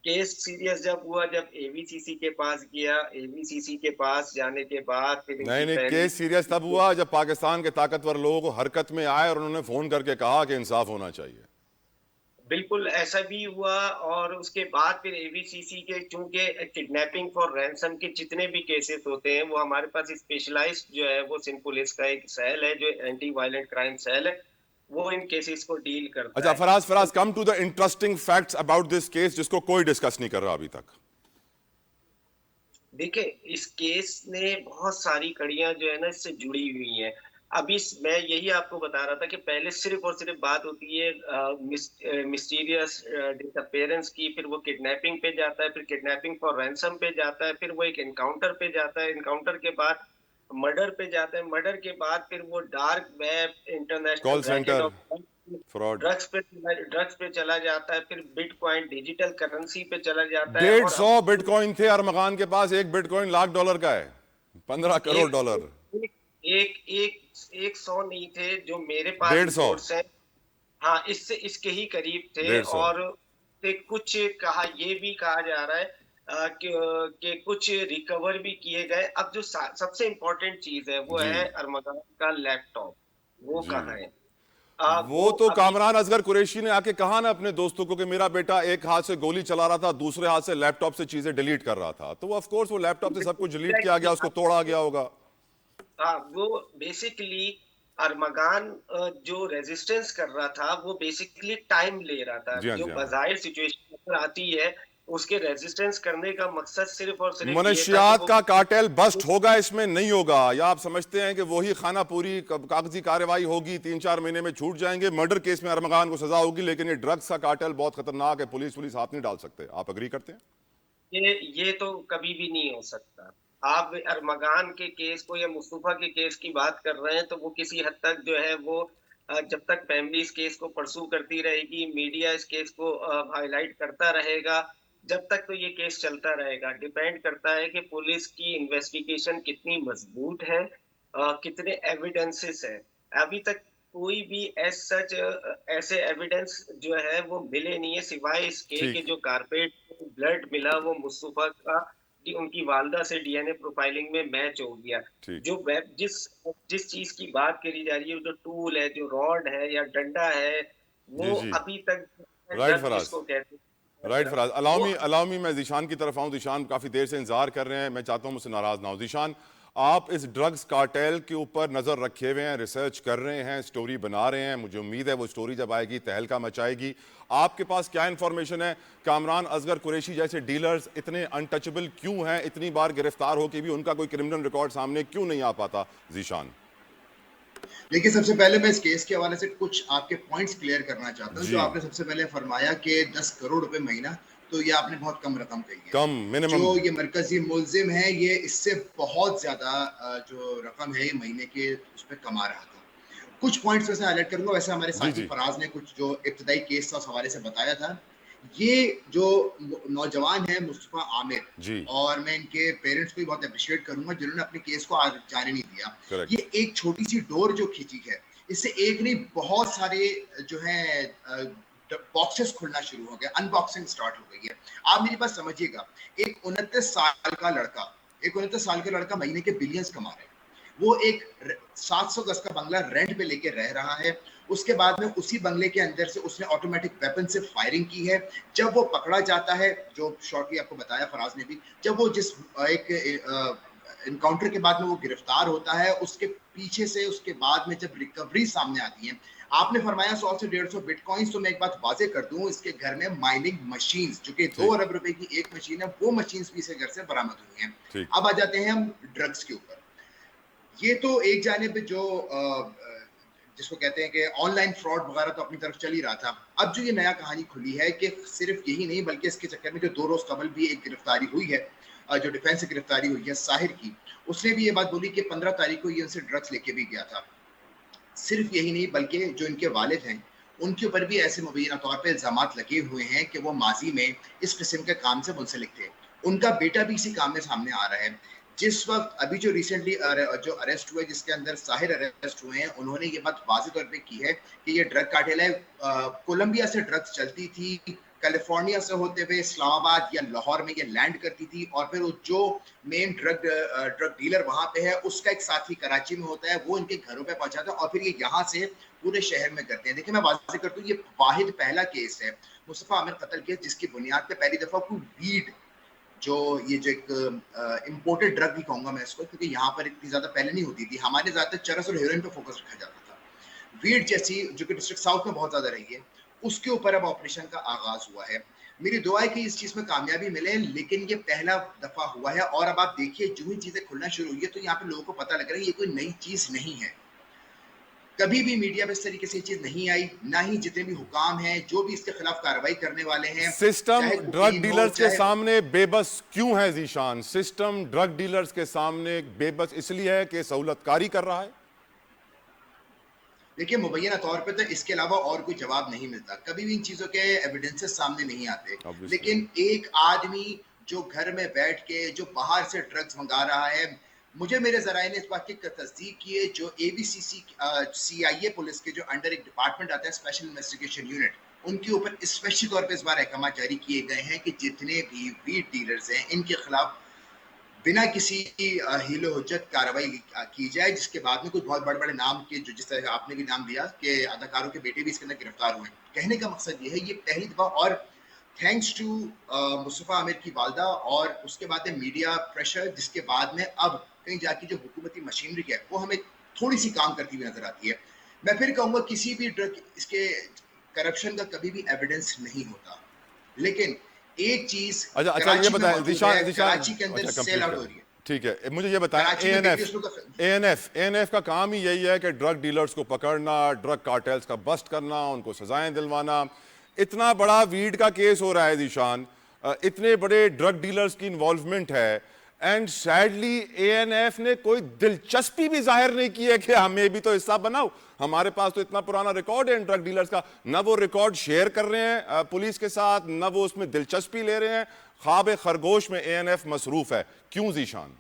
केस सीरियस जब हुआ, जब एवीसीसी के पास गया, एवीसीसी के पास जाने के बाद फिर नहीं नहीं, केस सीरियस तब हुआ जब पाकिस्तान के ताकतवर लोगों को हरकत में आए और उन्होंने फोन करके कहा कि इंसाफ होना चाहिए। बिल्कुल ऐसा भी हुआ, और उसके बाद फिर एवीसीसी के, चूंकि किडनैपिंग फॉर रैंसम के जितने भी केसेस होते हैं वो हमारे पास स्पेशलाइज्ड जो है वो सिंध पुलिस का एक सेल है, जो एंटी वायलेंट क्राइम सेल है, वो इन केसेस को डील करता अच्छा है। Faraz, come to the interesting facts about this case जिसको कोई डिस्कस नहीं कर रहा अभी तक। देखिए, इस केस ने बहुत सारी कड़ियां जो है ना इससे जुड़ी हुई हैं। अभी मैं यही आपको बता रहा था कि पहले सिर्फ और सिर्फ बात होती है मिस्टीरियस डिसअपीयरेंस की, फिर वो किडनैपिंग पे जाता है, फिर किडनैपिंग फॉर रैंसम पे जाता है, फिर वो एक एनकाउंटर पे जाता है, एनकाउंटर के बाद मर्डर पे जाता है, मर्डर के बाद फिर वो dark web, international call racket centre, of fraud. Drugs पे चला जाता है, फिर बिटकॉइन डिजिटल करेंसी पे चला जाता है, डेढ़ और सौ अब बिटकॉइन थे अरमगान के पास, एक बिटकॉइन $1,00,000 का है, 15 करोड़। एक एक एक एक 100 नहीं थे जो मेरे पास 150, रिपोर्ट्स हैं। हाँ, इससे इसके ही करीब थे। 150। और ते कुछ कहा, ये भी कहा जा रहा है कि कुछ रिकवर भी किए गए। अब जो सबसे इम्पोर्टेंट चीज है वो जी है अरमगान का लैपटॉप, वो जी, कहाँ है? वो वो तो अभी कामरान असगर कुरैशी ने आके कहा ना अपने दोस्तों को कि मेरा बेटा एक हाथ से गोली चला रहा था, दूसरे हाथ से लैपटॉप से चीजें डिलीट कर रहा था, तो ऑफ कोर्स वो लैपटॉप से सब कुछ डिलीट किया गया, उसको तोड़ा गया होगा। हाँ, वो बेसिकली अरमगान जो रेजिस्टेंस कर रहा था वो बेसिकली टाइम ले रहा था। जी हाँ, जो जी हाँ। बाज़ाहिर सिचुएशन नज़र आती है, उसके रेजिस्टेंस करने का मकसद सिर्फ और सिर्फ ये था कि मनशियात वो का कार्टेल बस्ट होगा, इसमें नहीं होगा, या आप समझते हैं कि वही खाना पूरी कागजी कार्रवाई होगी, 3-4 महीने में छूट जाएंगे, मर्डर केस में अरमगान को सजा होगी, लेकिन ये ड्रग्स का कार्टेल बहुत खतरनाक है, पुलिस हाथ नहीं डाल सकते। आप अग्री करते हैं? ये तो कभी भी नहीं हो सकता। आप अरमगान के केस को या मुस्तफा के केस की बात कर रहे हैं, तो वो किसी हद तक जो है वो जब तक फैमिली इस केस को परस्यू करती रहेगी, मीडिया इस केस को हाइलाइट करता रहेगा, जब तक तो ये केस चलता रहेगा। डिपेंड करता है कि पुलिस की इन्वेस्टिगेशन कितनी मजबूत है, कितने एविडेंसेस हैं। अभी तक कोई भी एज़ सच ऐसे एविडेंस जो है वो मिले नहीं है, सिवाय इसके कि ठीक, जो कारपेट ब्लड मिला वो मुस्तफा का, कि उनकी वालदा से डीएनए प्रोफाइलिंग में मैच हो गया। ठीक। जो वेब जिस जिस चीज की बात करी जा रही है, जो टूल है, जो रॉड है या डंडा है, जी वो जी, अभी तक राइट डग फराज, जिसको कहते राइट हैं फराज। वो अलाउ मी, मैं जीशान की तरफ आऊं। जीशान काफी देर से इंतजार कर रहे हैं, मैं चाहता हूं मुझसे नाराज ना हो। जीशान, आप इस ड्रग्स कार्टेल के ऊपर नजर रखे हुए हैं, रिसर्च कर रहे हैं, स्टोरी बना रहे हैं, मुझे उम्मीद है वो स्टोरी जब आएगी तहलका मचाएगी। आपके पास क्या इंफॉर्मेशन है? कामरान असगर कुरैशी जैसे डीलर्स इतने अनटचेबल क्यों हैं? इतनी बार गिरफ्तार होकर भी उनका कोई क्रिमिनल रिकॉर्ड सामने क्यों नहीं आ पाता? जीशान देखिए, सबसे पहले मैं इस केस के हवाले से कुछ आपके पॉइंट्स क्लियर करना चाहता हूँ। जो जी, आपने सबसे पहले फरमाया कि 10 करोड़ रुपए महीना, तो ये आपने बहुत कम रकम कही है। कम मिनिमम। जो ये मरकजी मुलजिम है, ये इससे बहुत ज्यादा जो रकम है ये महीने के उस पर कमा रहा था। कुछ पॉइंट्स वैसे हाईलाइट करूंगा। वैसे हमारे जी साथी जी फराज ने कुछ जो इब्तदाई केस था उस हवाले से बताया था। ये जो नौजवान है मुस्तफा आमिर, जी, और मैं इनके पेरेंट्स को भी बहुत अप्रिशिएट करूंगा जिन्होंने अपने केस को आगे जाने नहीं दिया। करेक्ट। ये एक छोटी सी डोर जो खींची है, इससे एक नहीं बहुत सारे जो है बॉक्सेस खुलना शुरू हो गए, अनबॉक्सिंग स्टार्ट हो गई है। आप मेरी बात समझिएगा, एक 29 साल का लड़का महीने के बिलियंस कमा रहा है। वो एक 700 गज का बंगला रेंट पे लेके रह रहा है। उसके बाद में उसी बंगले के अंदर से उसने ऑटोमेटिक वेपन से फायरिंग की है। जब वो पकड़ा जाता है, जो शॉर्टली आपको बताया फराज ने भी, जब वो जिस एक इनकाउंटर के बाद में वो गिरफ्तार होता है, उसके पीछे से उसके बाद में जब रिकवरी सामने आती है, आपने फरमाया 100 से 150 बिटकॉइंस, तो मैं एक बात वाजे कर दूं, इसके घर में माइनिंग मशीन्स, जो कि 2 ठीक अरब रुपए की एक मशीन है, वो मशीन्स भी इसके घर से बरामद हुई हैं। ठीक। अब आ जाते हैं हम ड्रग्स के ऊपर। ये तो एक जानिब जो जिसको कहते हैं कि ऑनलाइन फ्रॉड वगैरह तो अपनी तरफ चल ही रहा था। अब जो ये नया कहानी खुली है कि सिर्फ यही नहीं बल्कि इसके चक्कर में जो 2 रोज कबल भी एक गिरफ्तारी हुई है, जो डिफेंस से गिरफ्तारी हुई है साहिर की, उसने भी ये बात बोली कि 15 तारीख को ये उनसे ड्रग्स लेके भी गया था। सिर्फ यही नहीं बल्कि जो इनके वालिद हैं, उनके ऊपर भी ऐसे मुबैना तौर पे इल्जामात लगे हुए हैं कि वो माजी में इस किस्म के काम से मुंसलिक थे। उनका बेटा भी इसी काम में सामने आ रहा है। जिस वक्त अभी जो रिसेंटली जो अरेस्ट हुए, जिसके अंदर साहिर अरेस्ट हुए हैं, उन्होंने ये बात वाज़ेह तौर पे की है कि ये ड्रग कार्टेल है। कोलंबिया से ड्रग्स चलती थी, कैलिफोर्निया से होते हुए इस्लामाबाद या लाहौर में ये लैंड करती थी, और फिर वो जो मेन ड्रग डीलर वहां पे है, उसका एक साथी कराची में होता है, वो इनके घरों पे पहुंचाता है और फिर ये यहाँ से पूरे शहर में करते हैं। देखिए, मैं वाज़ेह करता हूँ, ये वाहिद पहला केस है मुस्तफा आमिर कत्ल केस जिसकी बुनियाद पे पहली दफा कोई वीड, जो ये जो एक इम्पोर्टेड ड्रग भी कहूंगा मैं इसको, क्योंकि यहाँ पर इतनी ज्यादा पहले नहीं होती थी। हमारे ज्यादातर चरस और हेरोइन पे फोकस रखा जाता था। वीड जैसी जो कि डिस्ट्रिक्ट साउथ में बहुत ज्यादा रही है, उसके ऊपर अब ऑपरेशन का आगाज हुआ है। मेरी दुआ है कि इस चीज में कामयाबी मिले, लेकिन ये पहला दफा हुआ है। और अब आप देखिए, जो ही चीजें खुलना शुरू हुई है, तो यहाँ पे लोगों को पता लग रहा है ये कोई नई चीज नहीं है। कभी भी मीडिया पे इस तरीके से चीज नहीं आई, ना ही जितने भी हुकाम हैं जो भी इसके खिलाफ कार्रवाई करने वाले हैं। सिस्टम चाहे ड्रग कुकीन हो, डीलर्स के चाहे सामने बेबस क्यों है जीशान? सिस्टम ड्रग डीलर्स के सामने बेबस इसलिए है कि सहूलतकारी कर रहा है। देखिए, मुबैना तौर पे तो इसके अलावा और कोई जवाब नहीं मिलता, कभी भी इन चीजों के एविडेंसेस सामने नहीं आते। Obviously. लेकिन एक आदमी जो घर में बैठ के जो बाहर से ड्रग्स मंगा रहा है, मुझे मेरे जराए ने इस बात की तस्दीक की है, जो एबीसीसी CIA पुलिस के जो अंडर एक डिपार्टमेंट आता है, स्पेशल इन्वेस्टिगेशन यूनिट, उनके ऊपर स्पेशल तौर पे इस बार अहकाम जारी किए गए हैं कि जितने भी वीड डीलर्स हैं इनके खिलाफ बिना किसी हीलो हुज्जत कार्रवाई की जाए, जिसके बाद में कुछ बहुत बड़े बड़े नाम के, जो जिस तरह आपने भी नाम दिया कि अदाकारों के बेटे भी इसके अंदर गिरफ्तार हुए। कहने का मकसद ये है, ये पहली दफा, और थैंक्स टू मुस्तफ़ा आमिर की वालदा और उसके बाद में मीडिया प्रेशर, जिसके बाद में अब कहीं जाके जो हुकूमती मशीनरी है वो हमें थोड़ी सी काम करती हुई नजर आती है। मैं फिर कहूँगा किसी भी ड्रग इसके करप्शन का कभी भी एविडेंस नहीं होता, लेकिन एक चीज अच्छा, ये कराची में बताएं मौजूद दिशान, है, दिशान, कराची के अंदर अच्छा, सेल आउट हो complete रही है। ठीक है, मुझे ये बताएं, कराची में एएनएफ का काम ही यही है कि ड्रग डीलर्स को पकड़ना, ड्रग कार्टेल्स का बस्ट करना, उनको सजाएं दिलवाना। इतना बड़ा वीड का केस हो रहा है जीशान, इतने बड़े ड्रग डीलर्स की इन्वॉल्वमेंट है, एंड सैडली एएनएफ ने कोई दिलचस्पी भी जाहिर नहीं की है कि हमें भी तो हिस्सा बनाओ। हमारे पास तो इतना पुराना रिकॉर्ड है इन ड्रग डीलर्स का, ना वो रिकॉर्ड शेयर कर रहे हैं पुलिस के साथ, ना वो उसमें दिलचस्पी ले रहे हैं। ख्वाब खरगोश में एएनएफ मसरूफ है, क्यों जीशान?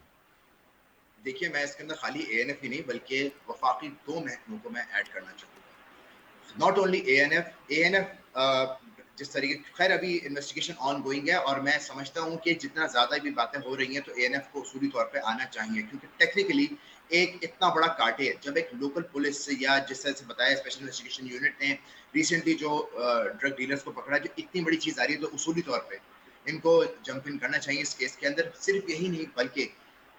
देखिए, मैं इसके अंदर खाली एएनएफ ही नहीं बल्कि वफाकी 2 महकमों को मैं ऐड करना चाहूँगा। नॉट ओनली एएनएफ जिस तरीके, खैर अभी इन्वेस्टिगेशन ऑन गोइंग है और मैं समझता हूँ कि जितना ज़्यादा भी बातें हो रही हैं तो एएनएफ को उसूली तौर पे आना चाहिए, क्योंकि टेक्निकली एक इतना बड़ा काटे है, जब एक लोकल पुलिस या जिस तरह से बताया स्पेशल इन्वेस्टिगेशन यूनिट ने रिसेंटली जो ड्रग डीलर्स को पकड़ा, जो इतनी बड़ी चीज़ आ रही है, तो उसूली तौर पे इनको जंप इन करना चाहिए इस केस के अंदर। सिर्फ यही नहीं बल्कि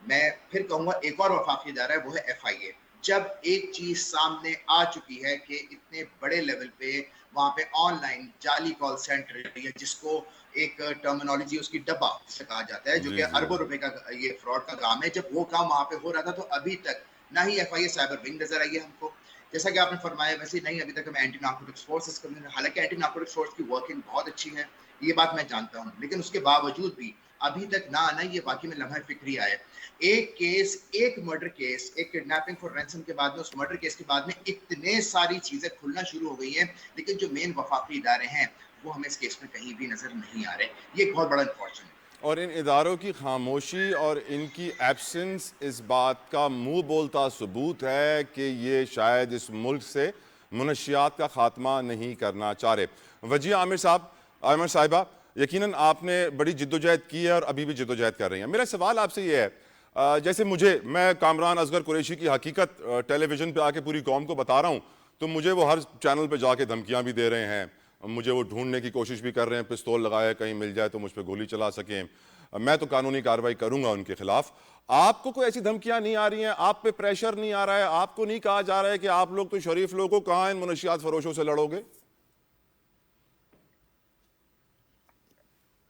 मैं फिर कहूँगा एक और वफाकी इदारा है, वो है FIA। जब एक चीज सामने आ चुकी है कि इतने बड़े लेवल पे वहां पे ऑनलाइन जाली कॉल सेंटर है, जिसको एक टर्मिनोलॉजी उसकी डब्बा से कहा जाता है, जो कि अरबों रुपए का ये फ्रॉड का काम है, जब वो काम वहां पे हो रहा था तो अभी तक ना ही FIA साइबर विंग नजर आई है हमको, जैसा कि आपने फरमाया, वैसे नहीं अभी तक हमें एंटी नार्कोटिक्स फोर्सेस का, हालांकि एंटी नार्कोटिक्स फोर्स की वर्किंग बहुत अच्छी है, ये बात मैं जानता हूँ, लेकिन उसके बावजूद भी अभी तक ना आना ये वाकई में लम्हा फिक्री आया। एक केस, एक मर्डर केस, एक किडनैपिंग फॉर रैंसम के बाद में, उस मर्डर केस के बाद में इतने सारी चीजें खुलना शुरू हो गई हैं, लेकिन जो मेन वफाकी इदारे हैं वो हमें इस केस में कहीं भी नजर नहीं आ रहे। ये एक बहुत बड़ा अनफॉर्चुनेट, और इन इदारों की खामोशी और इनकी एब्सेंस इस बात का मुंह बोलता सबूत है कि ये शायद इस मुल्क से मुनशियात का खात्मा नहीं करना चाह रहे। वजिया आमिर साहब, आमिर साहिबा, यकीनन आपने बड़ी जिद्दोजहद की है और अभी भी जिद्दोजहद कर रही हैं। मेरा सवाल आपसे ये है, जैसे मैं कामरान असगर कुरैशी की हकीकत टेलीविज़न पे आके पूरी कौम को बता रहा हूँ, तो मुझे वो हर चैनल पे जाके धमकियाँ भी दे रहे हैं, मुझे वो ढूंढने की कोशिश भी कर रहे हैं, पिस्तौल लगाए कहीं मिल जाए तो मुझ पर गोली चला सकें। मैं तो कानूनी कार्रवाई करूँगा उनके खिलाफ। आपको कोई ऐसी धमकियाँ नहीं आ रही हैं? आप पे प्रेशर नहीं आ रहा है? आपको नहीं कहा जा रहा है कि आप लोग तो शरीफ लोगों को कहाँ इन मुनशियात फरोशों से लड़ोगे?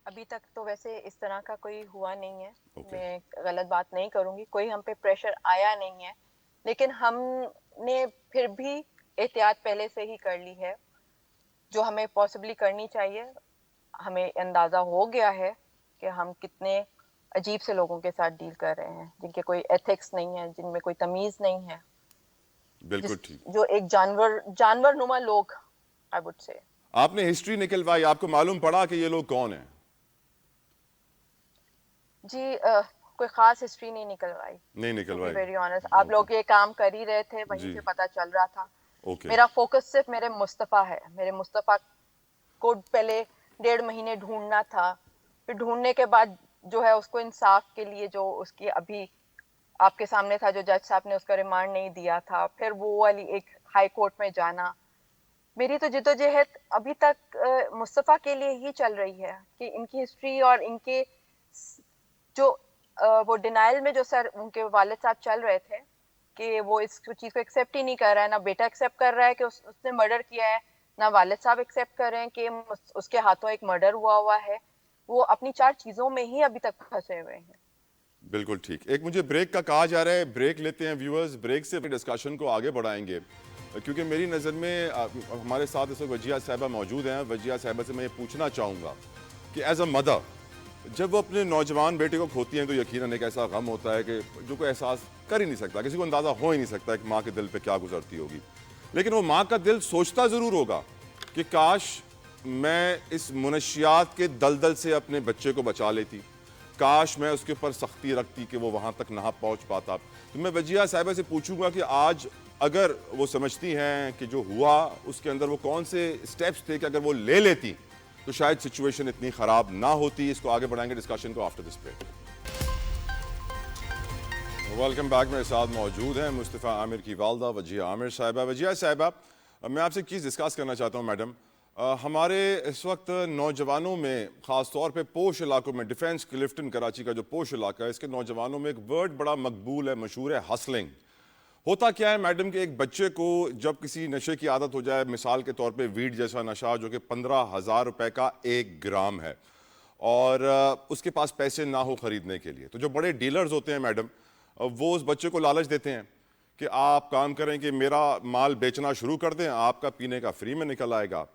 अभी तक तो वैसे इस तरह का कोई हुआ नहीं है। मैं गलत बात नहीं करूंगी, कोई हम पे प्रेशर आया नहीं है, लेकिन हमने फिर भी एहतियात पहले से ही कर ली है जो हमें पॉसिबली करनी चाहिए। हमें अंदाजा हो गया है कि हम कितने अजीब से लोगों के साथ डील कर रहे हैं, जिनके कोई एथिक्स नहीं है, जिनमें कोई तमीज नहीं है, बिल्कुल ठीक, जो एक जानवर नुमा लोग, आई वुड से। आपने हिस्ट्री निकलवाई, आपको मालूम पड़ा कि ये लोग कौन हैं? जी कोई खास हिस्ट्री नहीं निकलवाई, वेरी ऑनेस्ट। आप लोग ये काम कर ही रहे थे, वहीं से पता चल रहा था। मेरा फोकस सिर्फ मेरे मुस्तफा है। मेरे मुस्तफा को पहले 1.5 महीने ढूंढना था, फिर ढूंढने के बाद जो है उसको इंसाफ के लिए, जो उसकी अभी आपके सामने था, जो जज साहब ने उसका रिमांड नहीं दिया था, फिर वो वाली एक हाई कोर्ट में जाना। मेरी तो जिद्दोजहद अभी तक मुस्तफा के लिए ही चल रही है कि इनकी हिस्ट्री और इनके जो वो डिनाइल में जो सर उनके वालिद साहब चल रहे थे कि वो इस चीज को एक्सेप्ट ही नहीं कर रहा है, ना बेटा एक्सेप्ट कर रहा है कि उसने मर्डर किया है, ना वालिद साहब एक्सेप्ट कर रहे हैं कि उसके हाथों एक मर्डर हुआ है। वो अपनी 4 चीजों में ही अभी तक फंसे हुए हैं। बिल्कुल ठीक। एक मुझे ब्रेक का कहा जा रहा है, ब्रेक लेते हैं व्यूअर्स, ब्रेक से डिस्कशन को आगे बढ़ाएंगे। क्योंकि मेरी नज़र में हमारे साथ इस वक्त वजिया साहिबा मौजूद हैं। वजिया साहिबा से मैं ये पूछना चाहूँगा कि एज अ मदर जब वो अपने नौजवान बेटे को खोती हैं तो यकीनन एक ऐसा गम होता है कि जो कोई एहसास कर ही नहीं सकता, किसी को अंदाज़ा हो ही नहीं सकता कि माँ के दिल पे क्या गुजरती होगी। लेकिन वो माँ का दिल सोचता ज़रूर होगा कि काश मैं इस मुनशियात के दलदल से अपने बच्चे को बचा लेती, काश मैं उसके ऊपर सख्ती रखती कि वो वहाँ तक ना पहुँच पाता। तो मैं वजिया साहिबा से पूछूंगा कि आज अगर वो समझती हैं कि जो हुआ उसके अंदर वो कौन से स्टेप्स थे कि अगर वो ले लेती तो शायद सिचुएशन इतनी ख़राब ना होती। इसको आगे बढ़ाएंगे डिस्कशन को after this break. Welcome back. मेरे साथ मौजूद हैं मुस्तफ़ा आमिर की वालदा वजिया आमिर साहिबा। वजिया साहिबा, मैं आपसे एक चीज़ डिस्कस करना चाहता हूँ मैडम। हमारे इस वक्त नौजवानों में ख़ास तौर पे पोश इलाकों में, डिफेंस क्लिफ्टन कराची का जो पोश इलाका है, इसके नौजवानों में एक वर्ड बड़ा मकबूल है, मशहूर है, हसलिंग। होता क्या है मैडम कि एक बच्चे को जब किसी नशे की आदत हो जाए, मिसाल के तौर पे वीड जैसा नशा जो कि 15,000 रुपए का 1 ग्राम है, और उसके पास पैसे ना हो ख़रीदने के लिए, तो जो बड़े डीलर्स होते हैं मैडम वो उस बच्चे को लालच देते हैं कि आप काम करें कि मेरा माल बेचना शुरू कर दें, आपका पीने का फ्री में निकल आएगा।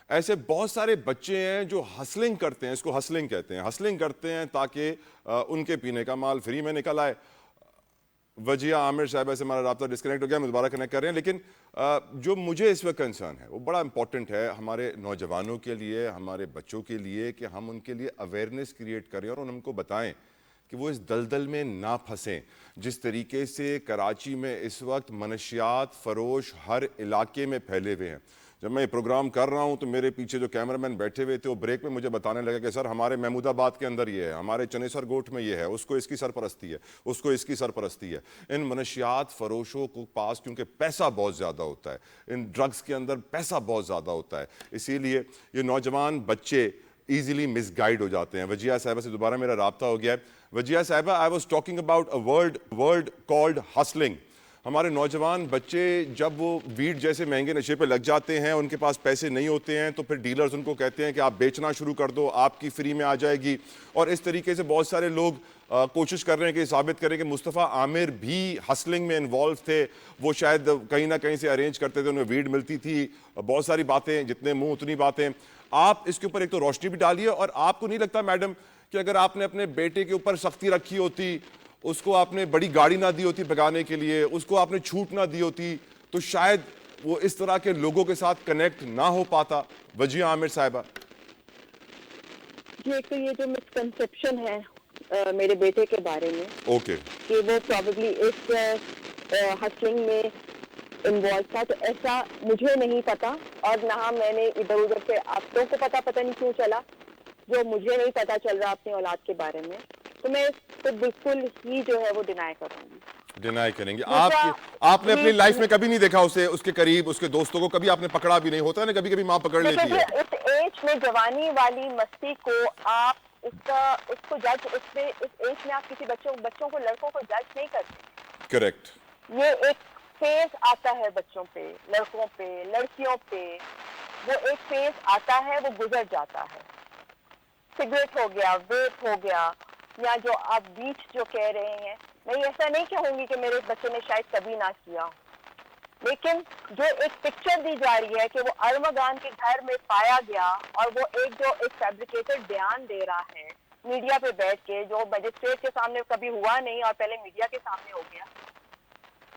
ऐसे बहुत सारे बच्चे हैं जो हसलिंग करते हैं, इसको हसलिंग कहते हैं, हसलिंग करते हैं ताकि उनके पीने का माल फ्री में निकल आए। वजिया आमिर साहिबा से हमारा राब्ता डिस्कनेक्ट हो गया, हम दोबारा कनेक्ट कर रहे हैं। लेकिन जो मुझे इस वक्त कंसर्न है वो बड़ा इंपॉर्टेंट है हमारे नौजवानों के लिए, हमारे बच्चों के लिए, कि हम उनके लिए अवेयरनेस क्रिएट करें और उनको बताएं कि वो इस दलदल में ना फंसें। जिस तरीके से कराची में इस वक्त मनशियात फरोश हर इलाके में फैले हुए हैं। जब मैं ये प्रोग्राम कर रहा हूँ तो मेरे पीछे जो कैमरामैन बैठे हुए थे वो ब्रेक में मुझे बताने लगे कि सर हमारे महमूदाबाद के अंदर ये है, हमारे चनेसर गोट में ये है, उसको इसकी सरपरस्ती है, उसको इसकी सरपरस्ती है। इन मनशियात फरोशों को पास क्योंकि पैसा बहुत ज़्यादा होता है, इन ड्रग्स के अंदर पैसा बहुत ज़्यादा होता है, इसीलिए ये नौजवान बच्चे ईजिली मिसगाइड हो जाते हैं। वजिया साहिबा से दोबारा मेरा राब्ता हो गया है। वजिया साहिबा, I was talking about a word called hustling. हमारे नौजवान बच्चे जब वो वीड जैसे महंगे नशे पे लग जाते हैं, उनके पास पैसे नहीं होते हैं, तो फिर डीलर्स उनको कहते हैं कि आप बेचना शुरू कर दो, आपकी फ्री में आ जाएगी। और इस तरीके से बहुत सारे लोग कोशिश कर रहे हैं कि साबित करें कि मुस्तफ़ा आमिर भी हसलिंग में इन्वॉल्व थे। वो शायद कहीं ना कहीं से अरेंज करते थे, उन्हें वीड मिलती थी। बहुत सारी बातें, जितने मुंह उतनी बातें। आप इसके ऊपर एक तो रोशनी भी डालिए, और आपको नहीं लगता मैडम कि अगर आपने अपने बेटे के ऊपर सख्ती रखी होती, उसको आपने बड़ी गाड़ी ना दी होती भगाने के लिए, उसको आपने छूट ना दी होती, तो शायद वो इस तरह के लोगों के साथ कनेक्ट ना हो पाता? वजिया आमिर साहिबा जी, एक तो ये जो मिसकंसेप्शन है मेरे बेटे के बारे में, ओके, कि वो प्रॉब्ली इस हसलिंग में इन्वॉल्व था, तो ऐसा मुझे नहीं पता, और ना मैंने इधर उधर से आप लोगों को पता नहीं क्यों चला, जो मुझे नहीं पता चल रहा अपनी औलाद के बारे में, तो मैं तो बिल्कुल ही जो है वो डिनाई करूंगी। डिनाई करेंगे? आपने अपनी लाइफ में कभी नहीं देखा उसे, उसके करीब, उसके दोस्तों को कभी आपने पकड़ा भी नहीं? होता है ना कभी कभी माँ पकड़ लेती है। इस एज में जवानी वाली मस्ती को आप उसको जज, उसमें इस एज में आप किसी बच्चों को, लड़कों को जज नहीं करते। करेक्ट। ये एक फेज आता है बच्चों पे, लड़कों पे, लड़कियों पे, वो एक फेज आता है, वो गुजर जाता है। सिगरेट हो गया, वेप हो गया, या जो आप बीच जो कह रहे हैं, मैं ऐसा नहीं कहूंगी कि मेरे बच्चे ने शायद कभी ना किया, लेकिन जो एक पिक्चर दी जा रही है कि वो अरमगान के घर में पाया गया, और वो एक फैब्रिकेटेड बयान दे रहा है मीडिया पे बैठ के, जो मजिस्ट्रेट के सामने कभी हुआ नहीं और पहले मीडिया के सामने हो गया,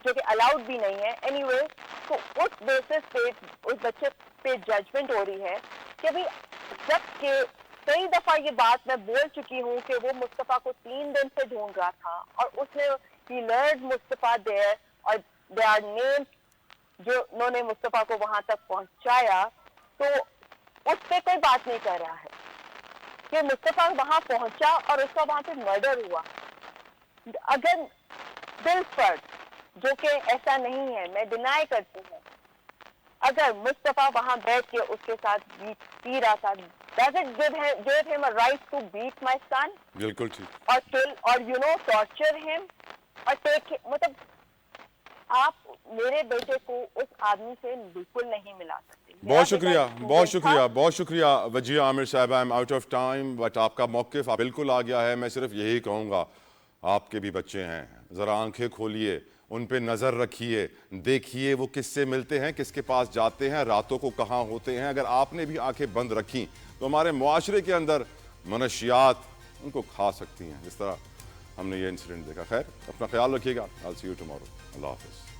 जो कि अलाउड भी नहीं है। एनीवे, तो उस बेसिस पे उस बच्चे पे जजमेंट हो रही है कि भाई, जबकि कई दफा ये बात मैं बोल चुकी हूँ कि वो मुस्तफ़ा को 3 दिन से ढूंढ रहा था, और उसने he lured मुस्तफ़ा देयर, और दे आर नेम जो उन्होंने मुस्तफ़ा को वहां तक पहुंचाया, तो उस पे कोई बात नहीं कर रहा है कि मुस्तफ़ा वहां पहुंचा और उसका वहां पे मर्डर हुआ। अगर बिलफर्ड, जो कि ऐसा नहीं है, मैं डिनाई करती हूँ, अगर मुस्तफ़ा वहां बैठ के उसके साथ पी रहा था, does it give him a right to beat my son? बिल्कुल ठीक। और kill, और torture him, और take, मतलब आप मेरे बेटे को उस आदमी से बिल्कुल नहीं मिला सकते। बहुत शुक्रिया, बहुत शुक्रिया, बहुत शुक्रिया वजिया आमिर साहब। I am out of time, but आपका मौक़िफ़ बिल्कुल आ गया है। मैं सिर्फ यही कहूँगा, आपके भी बच्चे हैं, ज़रा आंखें खोलिए, उन पे नज़र रखिए, देखिए वो किससे मिलते हैं, किसके पास जाते हैं, रातों को कहाँ होते हैं। अगर आपने भी आंखें बंद रखी तो हमारे मुआशरे के अंदर मनशियात उनको खा सकती हैं, जिस तरह हमने ये इंसिडेंट देखा। खैर, अपना ख्याल रखिएगा। I will see you tomorrow. Allah हाफ़िज़।